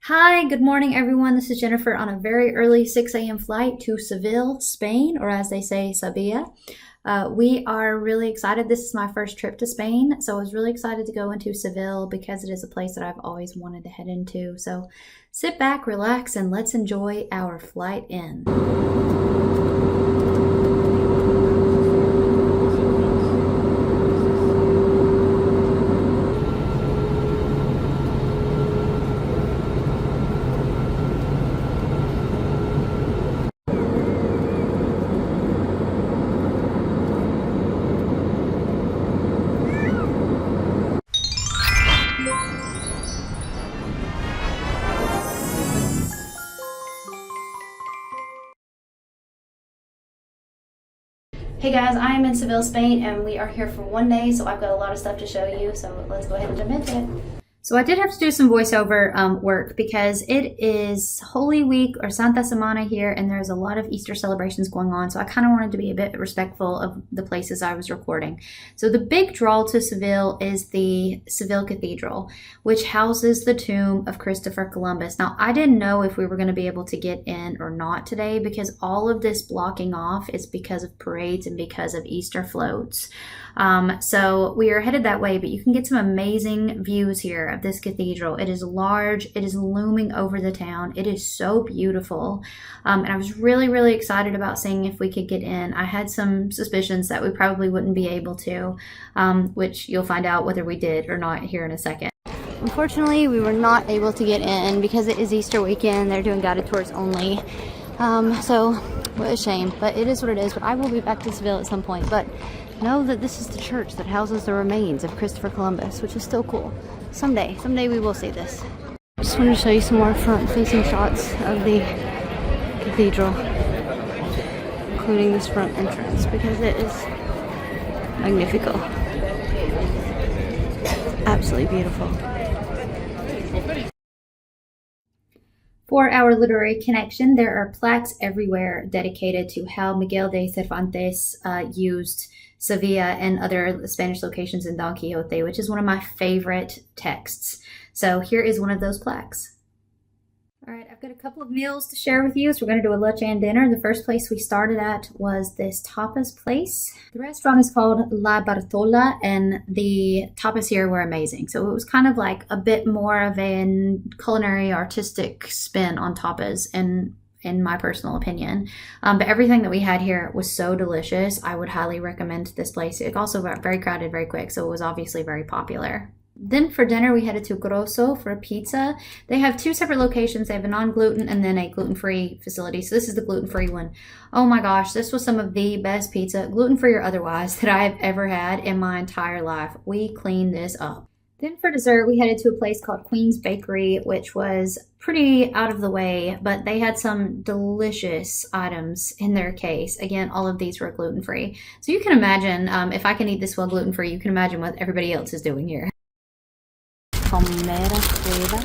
Hi, good morning, everyone. This is Jennifer on a very early 6 a.m. flight to Seville, Spain, or as they say, Sevilla. We are really excited. This is my first trip to Spain, so I was really excited to go into Seville because it is a place that I've always wanted to head into. So sit back, relax, and let's enjoy our flight in. Hey guys, I am in Seville, Spain, and we are here for one day, so I've got a lot of stuff to show you, so let's go ahead and jump into it. So I did have to do some voiceover work because it is Holy Week or Santa Semana here, and there's a lot of Easter celebrations going on, so I kind of wanted to be a bit respectful of the places I was recording. So the big draw to Seville is the Seville Cathedral, which houses the tomb of Christopher Columbus. Now, I didn't know if we were going to be able to get in or not today because all of this blocking off is because of parades and because of Easter floats. So we are headed that way, but you can get some amazing views here of this cathedral. It is large. It is looming over the town. It is so beautiful. And I was really, really excited about seeing if we could get in. I had some suspicions that we probably wouldn't be able to, which you'll find out whether we did or not here in a second. Unfortunately, we were not able to get in because it is Easter weekend. They're doing guided tours only. So what a shame, but it is what it is. But I will be back to Seville at some point. But know that this is the church that houses the remains of Christopher Columbus, which is still cool. Someday we will see this. I just wanted to show you some more front-facing shots of the cathedral, including this front entrance, because it is magnifico. Absolutely beautiful. For our literary connection, there are plaques everywhere dedicated to how Miguel de Cervantes used Sevilla and other Spanish locations in Don Quixote, which is one of my favorite texts. So here is one of those plaques. All right, I've got a couple of meals to share with you. So we're going to do a lunch and dinner. The first place we started at was this tapas place. The restaurant is called La Bartola, and the tapas here were amazing. So it was kind of like a bit more of a culinary artistic spin on tapas in my personal opinion. But everything that we had here was so delicious. I would highly recommend this place. It also got very crowded very quick, so it was obviously very popular. Then for dinner, we headed to Grosso for pizza. They have two separate locations. They have a non-gluten and then a gluten-free facility. So this is the gluten-free one. Oh my gosh, this was some of the best pizza, gluten-free or otherwise, that I have ever had in my entire life. We cleaned this up. Then for dessert, we headed to a place called Queen's Bakery, which was pretty out of the way, but they had some delicious items in their case. Again, all of these were gluten-free. So you can imagine, if I can eat this well gluten-free, you can imagine what everybody else is doing here. Palmera Cueva.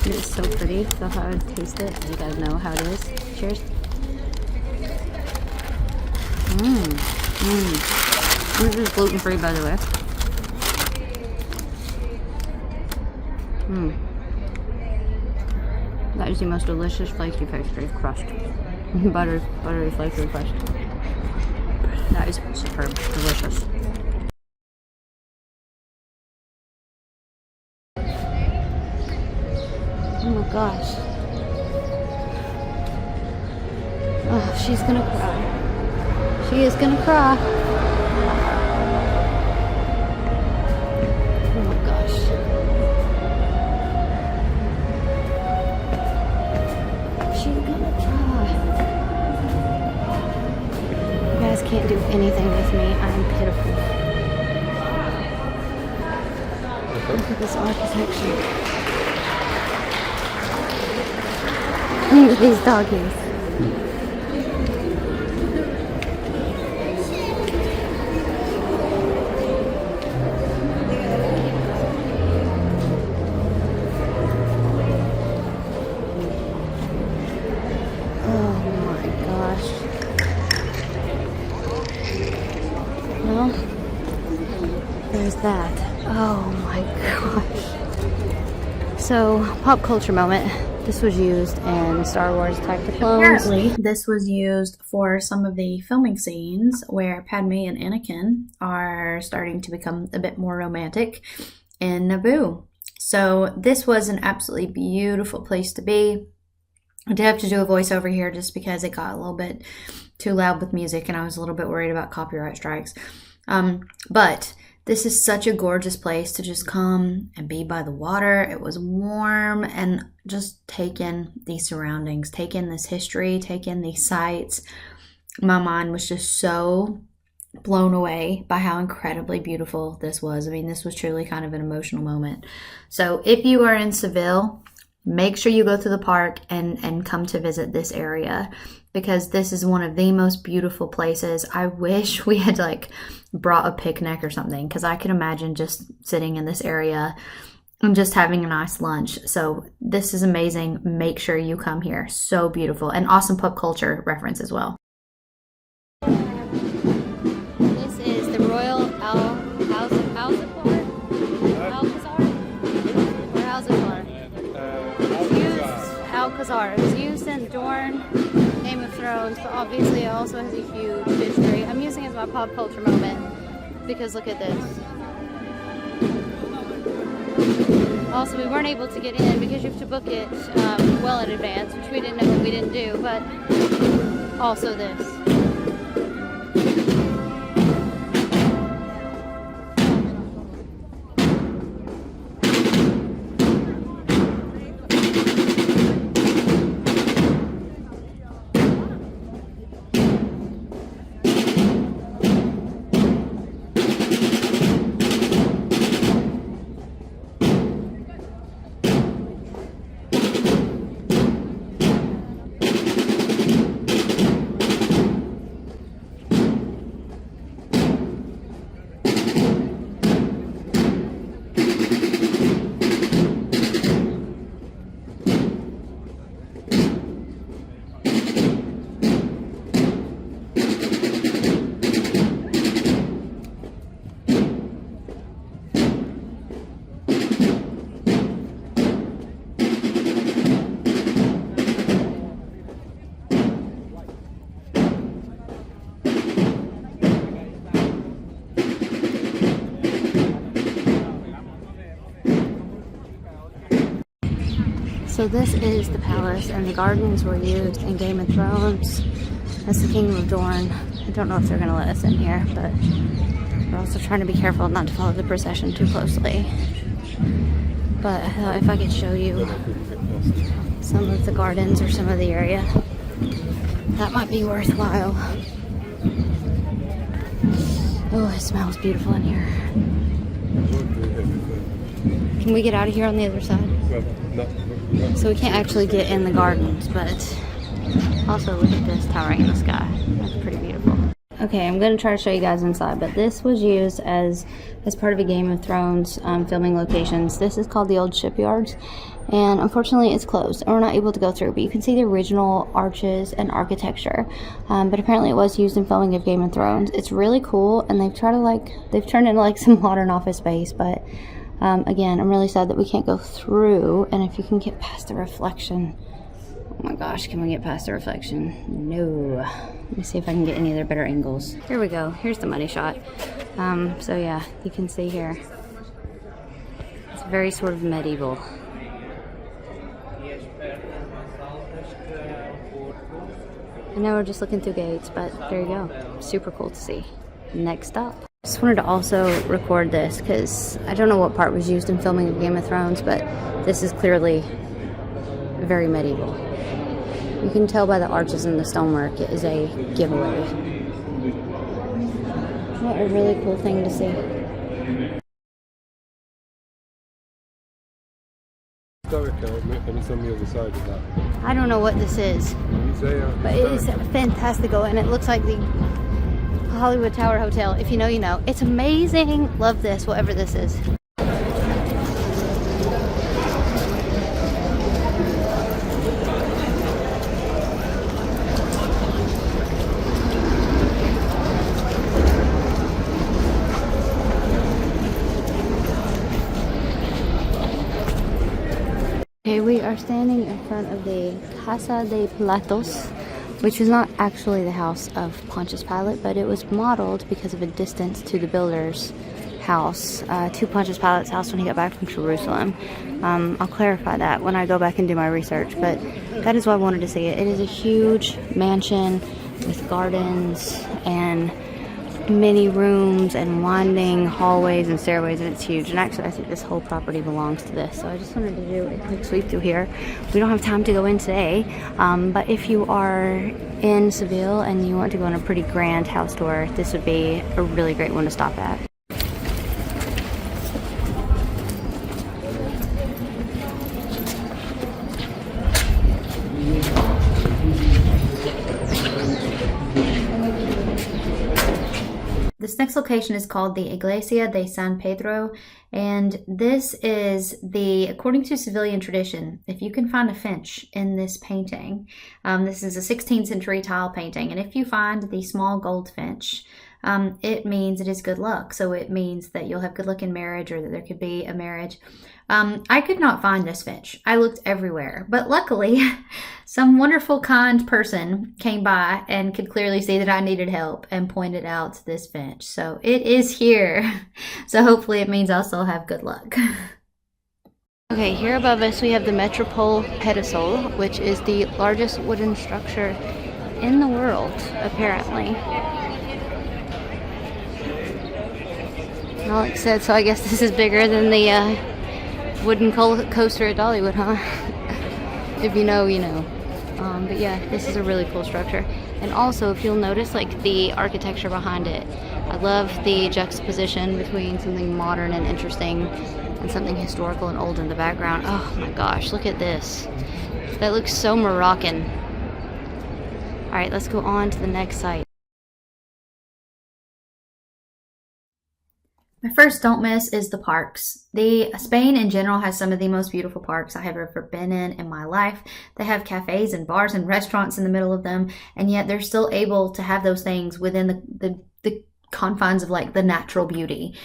It is so pretty. So how I would taste it. You guys know how it is. Cheers. This is gluten-free, by the way. That is the most delicious flaky pastry crust. Buttery flaky crust. That is superb. Delicious. Oh my gosh. Oh, she's gonna cry. She is gonna cry. Oh my gosh. She's gonna cry. You guys can't do anything with me. I'm pitiful. Look at this architecture. Look at these doggies. Oh my gosh. Well, there's that. Oh my gosh. So, pop culture moment. This was used in Star Wars Attack the Clones. Apparently, this was used for some of the filming scenes where Padme and Anakin are starting to become a bit more romantic in Naboo. So this was an absolutely beautiful place to be. I did have to do a voiceover here just because it got a little bit too loud with music and I was a little bit worried about copyright strikes. But this is such a gorgeous place to just come and be by the water. It was warm, and just take in these surroundings, take in this history, take in these sights. My mind was just so blown away by how incredibly beautiful this was. I mean, this was truly kind of an emotional moment. So if you are in Seville, make sure you go to the park and come to visit this area, because this is one of the most beautiful places. I wish we had like brought a picnic or something, because I could imagine just sitting in this area and just having a nice lunch. So this is amazing. Make sure you come here. So beautiful, and awesome pop culture reference as well. This is the Royal Alcazar. It was used in Dorne, Game of Thrones, but obviously it also has a huge history. I'm using it as my pop culture moment because look at this. Also, we weren't able to get in because you have to book it well in advance, which we didn't know what we didn't do, but also this. So this is the palace, and the gardens were used in Game of Thrones. That's the Kingdom of Dorne. I don't know if they're going to let us in here, but we're also trying to be careful not to follow the procession too closely. But I thought if I could show you some of the gardens or some of the area, that might be worthwhile. Oh, it smells beautiful in here. Can we get out of here on the other side? So we can't actually get in the gardens, but also look at this towering in the sky. That's pretty beautiful. Okay, I'm going to try to show you guys inside, but this was used as part of a Game of Thrones filming locations. This is called the Old Shipyards, and unfortunately it's closed and we're not able to go through, but you can see the original arches and architecture. But apparently it was used in filming of Game of Thrones. It's really cool, and they've turned into like some modern office space, but again, I'm really sad that we can't go through. And if you can get past the reflection, oh my gosh, can we get past the reflection? No. Let me see if I can get any other better angles. Here we go. Here's the money shot. So yeah, you can see here. It's very sort of medieval. I know we're just looking through gates, but there you go. Super cool to see. Next up. Just wanted to also record this because I don't know what part was used in filming of Game of Thrones, but this is clearly very medieval. You can tell by the arches and the stonework it is a giveaway. What a really cool thing to see. And it's on the other side of that. I don't know what this is, but it is fantastical, and it looks like the Hollywood Tower Hotel. If you know, you know. It's amazing. Love this, whatever this is. Okay, we are standing in front of the Casa de Pilatos, which is not actually the house of Pontius Pilate, but it was modeled because of a distance to the builder's house, to Pontius Pilate's house when he got back from Jerusalem. I'll clarify that when I go back and do my research, but that is why I wanted to see it. It is a huge mansion with gardens and many rooms and winding hallways and stairways, and it's huge. And actually I think this whole property belongs to this, so I just wanted to do a quick sweep through here. We don't have time to go in today, but if you are in Seville and you want to go on a pretty grand house tour, this would be a really great one to stop at. This next location is called the Iglesia de San Pedro, and this is according to Sevillian tradition, if you can find a finch in this painting, this is a 16th century tile painting, and if you find the small goldfinch, it means it is good luck. So it means that you'll have good luck in marriage, or that there could be a marriage. I could not find this finch. I looked everywhere, but luckily some wonderful, kind person came by and could clearly see that I needed help and pointed out this finch. So it is here. So hopefully it means I'll still have good luck. Okay, here above us we have the Metropole pedestal, which is the largest wooden structure in the world, apparently. Alex said, so I guess this is bigger than the wooden coaster at Dollywood, huh? If you know, you know. But yeah, this is a really cool structure. And also, if you'll notice, like, the architecture behind it. I love the juxtaposition between something modern and interesting and something historical and old in the background. Oh my gosh, look at this. That looks so Moroccan. Alright, let's go on to the next site. My first don't miss is the parks. Spain in general has some of the most beautiful parks I have ever been in my life. They have cafes and bars and restaurants in the middle of them, and yet they're still able to have those things within the confines of like the natural beauty.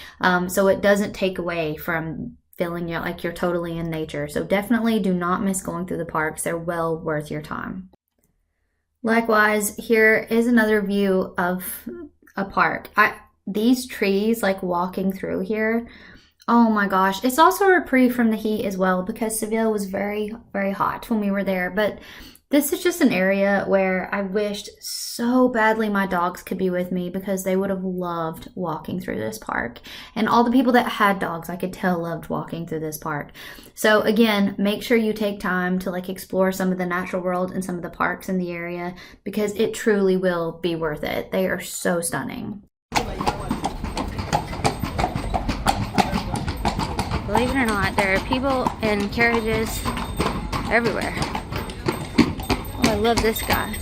So it doesn't take away from feeling like you're totally in nature. So definitely do not miss going through the parks. They're well worth your time. Likewise, here is another view of a park. These trees, like walking through here, oh my gosh. It's also a reprieve from the heat as well, because Seville was very, very hot when we were there. But this is just an area where I wished so badly my dogs could be with me, because they would have loved walking through this park. And all the people that had dogs, I could tell, loved walking through this park. So again, make sure you take time to like explore some of the natural world and some of the parks in the area, because it truly will be worth it. They are so stunning. Believe it or not, there are people in carriages everywhere. Oh, I love this guy.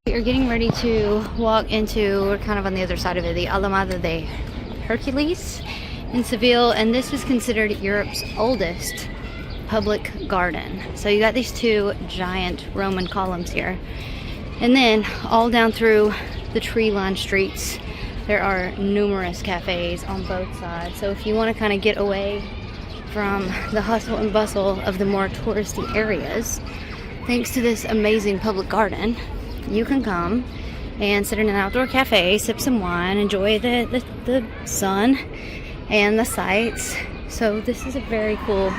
We are getting ready to walk into, we're kind of on the other side of it, the Alameda de Hercules in Seville, and this is considered Europe's oldest public garden. So you got these two giant Roman columns here, and then all down through the tree-lined streets there are numerous cafes on both sides. So if you want to kind of get away from the hustle and bustle of the more touristy areas, thanks to this amazing public garden, you can come and sit in an outdoor cafe, sip some wine, enjoy the sun and the sights. So this is a very cool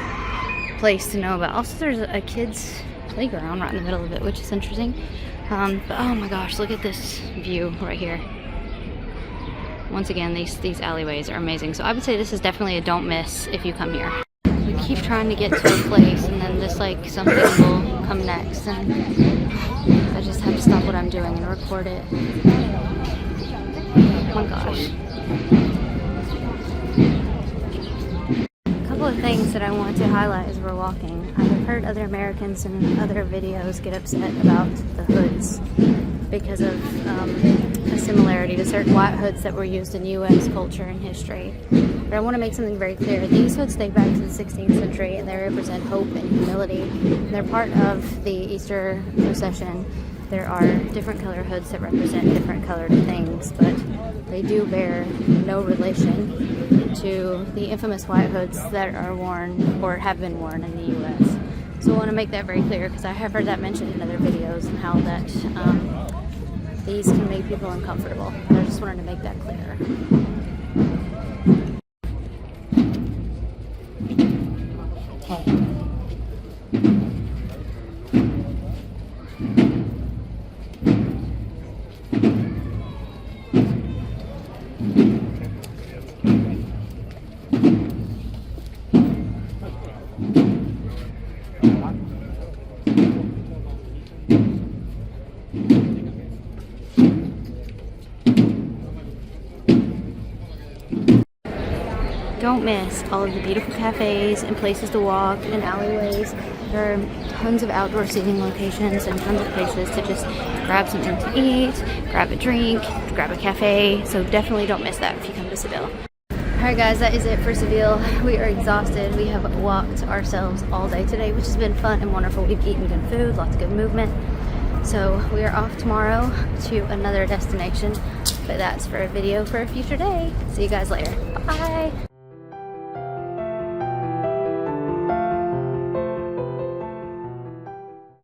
place to know about. Also, there's a kids playground right in the middle of it, which is interesting. But oh my gosh, look at this view right here. Once again, these alleyways are amazing. So I would say this is definitely a don't miss if you come here. We keep trying to get to a place, and then just like something will come next, and I just have to stop what I'm doing and record it. Oh my gosh. A couple of things that I want to highlight as we're walking. I have heard other Americans in other videos get upset about the hoods because of a similarity to certain white hoods that were used in U.S. culture and history. But I want to make something very clear. These hoods date back to the 16th century, and they represent hope and humility. And they're part of the Easter procession. There are different color hoods that represent different colored things, but they do bear no relation to the infamous white hoods that are worn or have been worn in the US. So I want to make that very clear because I have heard that mentioned in other videos and how that these can make people uncomfortable. I just wanted to make that clear. Don't miss all of the beautiful cafes and places to walk and alleyways. There are tons of outdoor seating locations and tons of places to just grab something to eat, grab a drink, grab a cafe. So definitely don't miss that if you come to Seville. Alright guys, that is it for Seville. We are exhausted. We have walked ourselves all day today, which has been fun and wonderful. We've eaten good food, lots of good movement. So we are off tomorrow to another destination, but that's for a video for a future day. See you guys later. Bye!